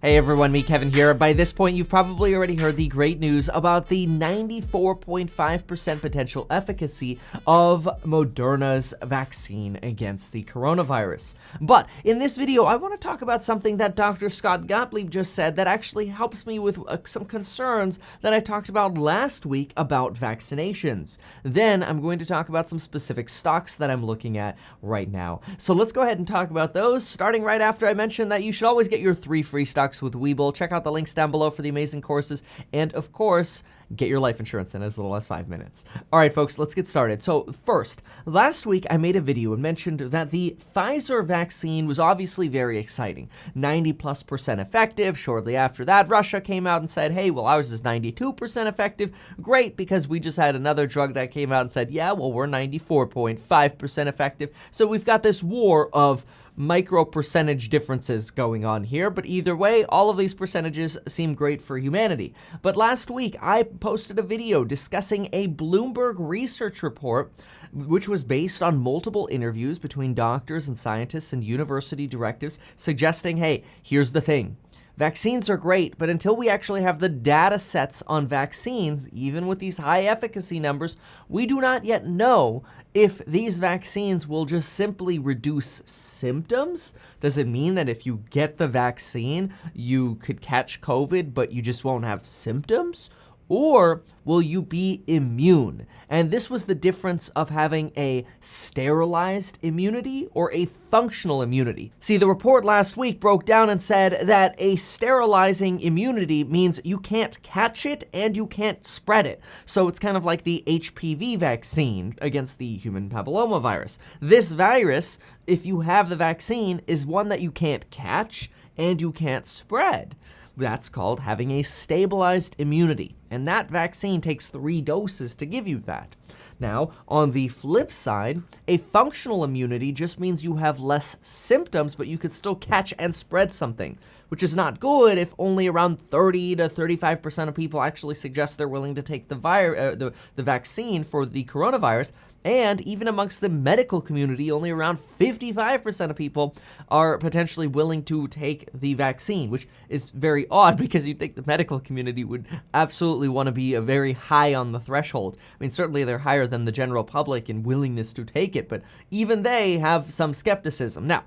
Hey everyone, me Kevin here. By this point, you've probably already heard the great news about the 94.5% potential efficacy of Moderna's vaccine against the coronavirus. But in this video, I want to talk about something that Dr. Scott Gottlieb just said that actually helps me with some concerns that I talked about last week about vaccinations. Then I'm going to talk about some specific stocks that I'm looking at right now. So let's go ahead and talk about those, starting right after I mentioned that you should always get your 3 free stocks with Webull. Check out the links down below for the amazing courses, and of course, get your life insurance in as little as 5 minutes. All right, folks, let's get started. So first, last week I made a video and mentioned that the Pfizer vaccine was obviously very exciting, 90+% effective. Shortly after that, Russia came out and said, hey, well, ours is 92% effective. Great, because we just had another drug that came out and said, yeah, well, we're 94.5% effective. So we've got this war of micro percentage differences going on here, but either way, all of these percentages seem great for humanity. But last week, I posted a video discussing a Bloomberg research report, which was based on multiple interviews between doctors and scientists and university directives, suggesting, hey, here's the thing. Vaccines are great, but until we actually have the data sets on vaccines, even with these high efficacy numbers, we do not yet know if these vaccines will just simply reduce symptoms. Does it mean that if you get the vaccine, you could catch COVID, but you just won't have symptoms? Or will you be immune? And this was the difference of having a sterilized immunity or a functional immunity. See, the report last week broke down and said that a sterilizing immunity means you can't catch it and you can't spread it. So it's kind of like the HPV vaccine against the human papillomavirus. This virus, if you have the vaccine, is one that you can't catch and you can't spread. That's called having a stabilized immunity, and that vaccine takes 3 doses to give you that. Now, on the flip side, a functional immunity just means you have less symptoms, but you could still catch and spread something, which is not good if only around 30 to 35% of people actually suggest they're willing to take the vaccine for the coronavirus. And even amongst the medical community, only around 55% of people are potentially willing to take the vaccine, which is very odd because you'd think the medical community would absolutely want to be a very high on the threshold. I mean, certainly they're higher than the general public in willingness to take it, but even they have some skepticism. Now,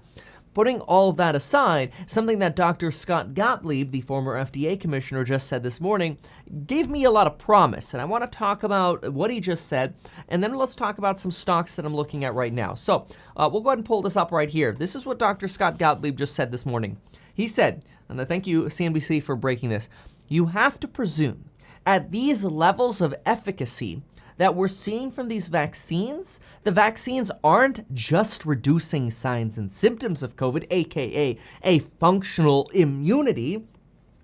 putting all of that aside, something that Dr. Scott Gottlieb, the former FDA commissioner, just said this morning gave me a lot of promise, and I want to talk about what he just said, and then let's talk about some stocks that I'm looking at right now. So we'll go ahead and pull this up right here. This is what Dr. Scott Gottlieb just said this morning. He said, and thank you CNBC for breaking this, you have to presume at these levels of efficacy that we're seeing from these vaccines, the vaccines aren't just reducing signs and symptoms of COVID, aka a functional immunity,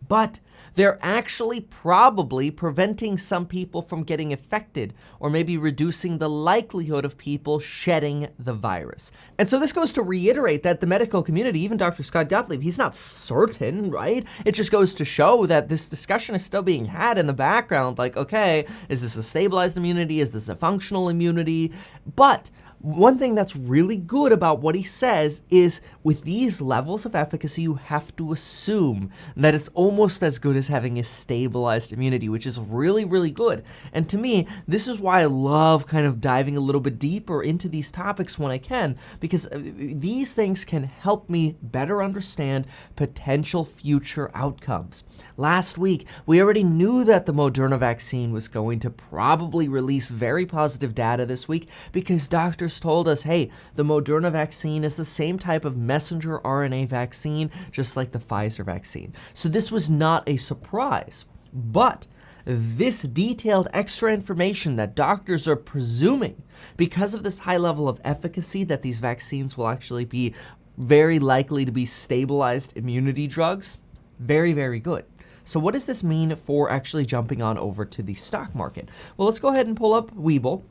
but they're actually probably preventing some people from getting affected or maybe reducing the likelihood of people shedding the virus. And so this goes to reiterate that the medical community, even Dr. Scott Gottlieb, he's not certain, right? It just goes to show that this discussion is still being had in the background, like, okay, is this a stabilized immunity? Is this a functional immunity? But one thing that's really good about what he says is with these levels of efficacy, you have to assume that it's almost as good as having a stabilized immunity, which is really, really good. And to me, this is why I love kind of diving a little bit deeper into these topics when I can, because these things can help me better understand potential future outcomes. Last week, we already knew that the Moderna vaccine was going to probably release very positive data this week because doctors told us, hey, the Moderna vaccine is the same type of messenger RNA vaccine, just like the Pfizer vaccine. So this was not a surprise. But this detailed extra information that doctors are presuming because of this high level of efficacy that these vaccines will actually be very likely to be stabilized immunity drugs, very, very good. So what does this mean for actually jumping on over to the stock market? Well, let's go ahead and pull up Webull.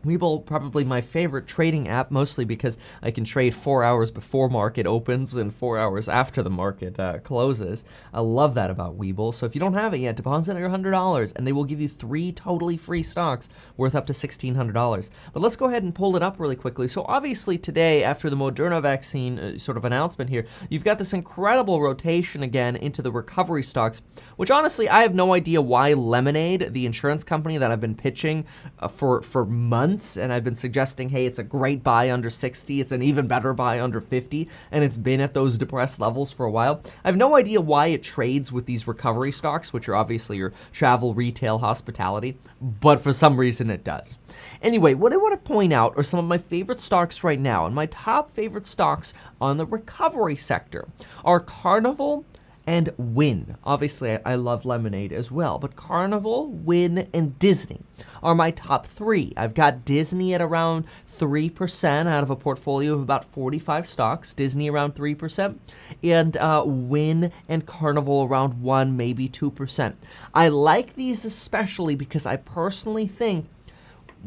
Webull, probably my favorite trading app, mostly because I can trade 4 hours before market opens and 4 hours after the market closes. I love that about Webull. So if you don't have it yet, deposit your $100 and they will give you 3 totally free stocks worth up to $1,600. But let's go ahead and pull it up really quickly. So obviously today, after the Moderna vaccine sort of announcement here, you've got this incredible rotation again into the recovery stocks, which honestly, I have no idea why Lemonade, the insurance company that I've been pitching for months, and I've been suggesting, hey, it's a great buy under 60, it's an even better buy under 50, and it's been at those depressed levels for a while. I have no idea why it trades with these recovery stocks, which are obviously your travel, retail, hospitality, but for some reason it does. Anyway, what I want to point out are some of my favorite stocks right now, and my top favorite stocks on the recovery sector are Carnival and Wynn. Obviously, I love Lemonade as well, but Carnival, Wynn, and Disney are my top 3. I've got Disney at around 3% out of a portfolio of about 45 stocks, Disney around 3%, and Wynn and Carnival around 1, maybe 2%. I like these especially because I personally think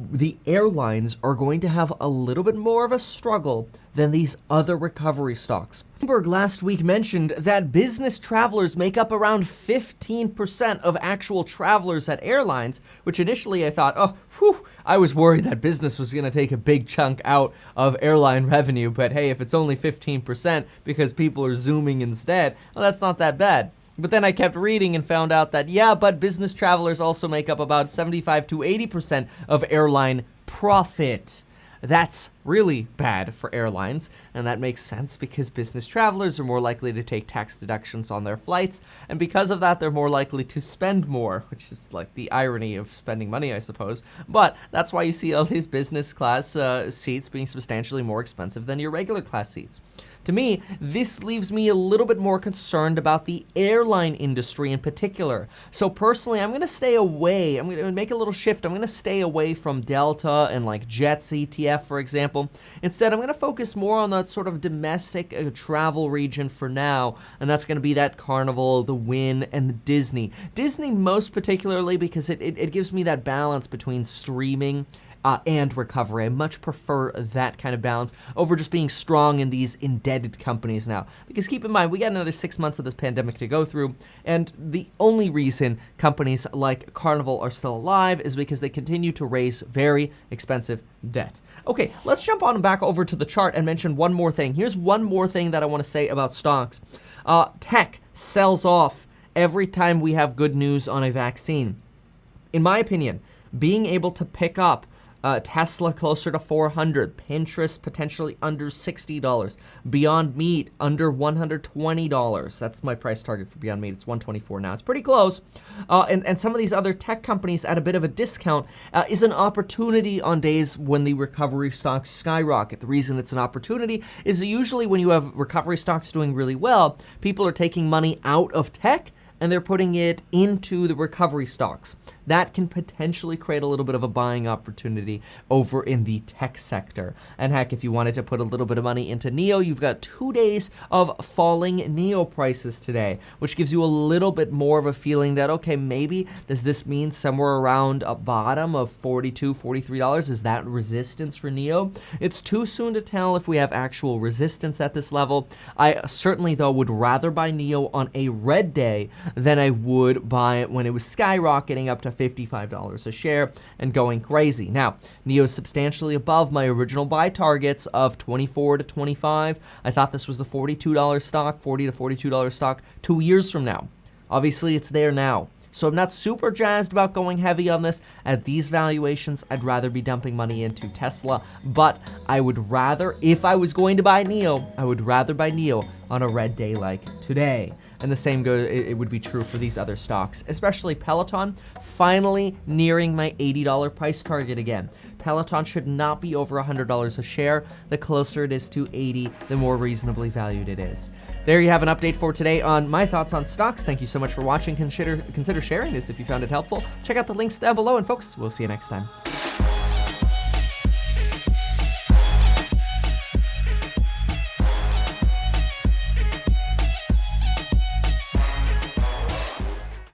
the airlines are going to have a little bit more of a struggle than these other recovery stocks. Bloomberg last week mentioned that business travelers make up around 15% of actual travelers at airlines, which initially I thought, oh, whew, I was worried that business was going to take a big chunk out of airline revenue, but hey, if it's only 15% because people are Zooming instead, well, that's not that bad. But then I kept reading and found out that, yeah, but business travelers also make up about 75 to 80% of airline profit. That's really bad for airlines, and that makes sense because business travelers are more likely to take tax deductions on their flights, and because of that, they're more likely to spend more, which is like the irony of spending money, I suppose. But that's why you see all these business class seats being substantially more expensive than your regular class seats. To me, this leaves me a little bit more concerned about the airline industry in particular. So personally, I'm going to stay away. I'm going to make a little shift. I'm going to stay away from Delta and like Jets ETF, for example. Instead, I'm going to focus more on the sort of domestic travel region for now, and that's going to be that Carnival, the Wynn, and the Disney. Disney most particularly because it gives me that balance between streaming and recovery. I much prefer that kind of balance over just being strong in these indebted companies now. Because keep in mind, we got another 6 months of this pandemic to go through, and the only reason companies like Carnival are still alive is because they continue to raise very expensive debt. Okay, let's jump on back over to the chart and mention one more thing. Here's one more thing that I want to say about stocks. Tech sells off every time we have good news on a vaccine. In my opinion, being able to pick up Tesla closer to $400, Pinterest potentially under $60, Beyond Meat under $120. That's my price target for Beyond Meat. It's $124 now. It's pretty close. And some of these other tech companies at a bit of a discount is an opportunity on days when the recovery stocks skyrocket. The reason it's an opportunity is usually when you have recovery stocks doing really well, people are taking money out of tech and they're putting it into the recovery stocks. That can potentially create a little bit of a buying opportunity over in the tech sector. And heck, if you wanted to put a little bit of money into NEO, you've got 2 days of falling NEO prices today, which gives you a little bit more of a feeling that, okay, maybe does this mean somewhere around a bottom of $42, $43? Is that resistance for NEO? It's too soon to tell if we have actual resistance at this level. I certainly, though, would rather buy NEO on a red day than I would buy it when it was skyrocketing up to $55 a share and going crazy. Now, NEO is substantially above my original buy targets of $24 to $25. I thought this was a $42 stock, $40 to $42 stock 2 years from now. Obviously, it's there now. So I'm not super jazzed about going heavy on this. At these valuations, I'd rather be dumping money into Tesla, but I would rather, if I was going to buy NEO, I would rather buy NEO on a red day like today. And the same it would be true for these other stocks, especially Peloton, finally nearing my $80 price target again. Peloton should not be over $100 a share. The closer it is to 80, the more reasonably valued it is. There you have an update for today on my thoughts on stocks. Thank you so much for watching. Consider sharing this if you found it helpful. Check out the links down below, and folks, we'll see you next time.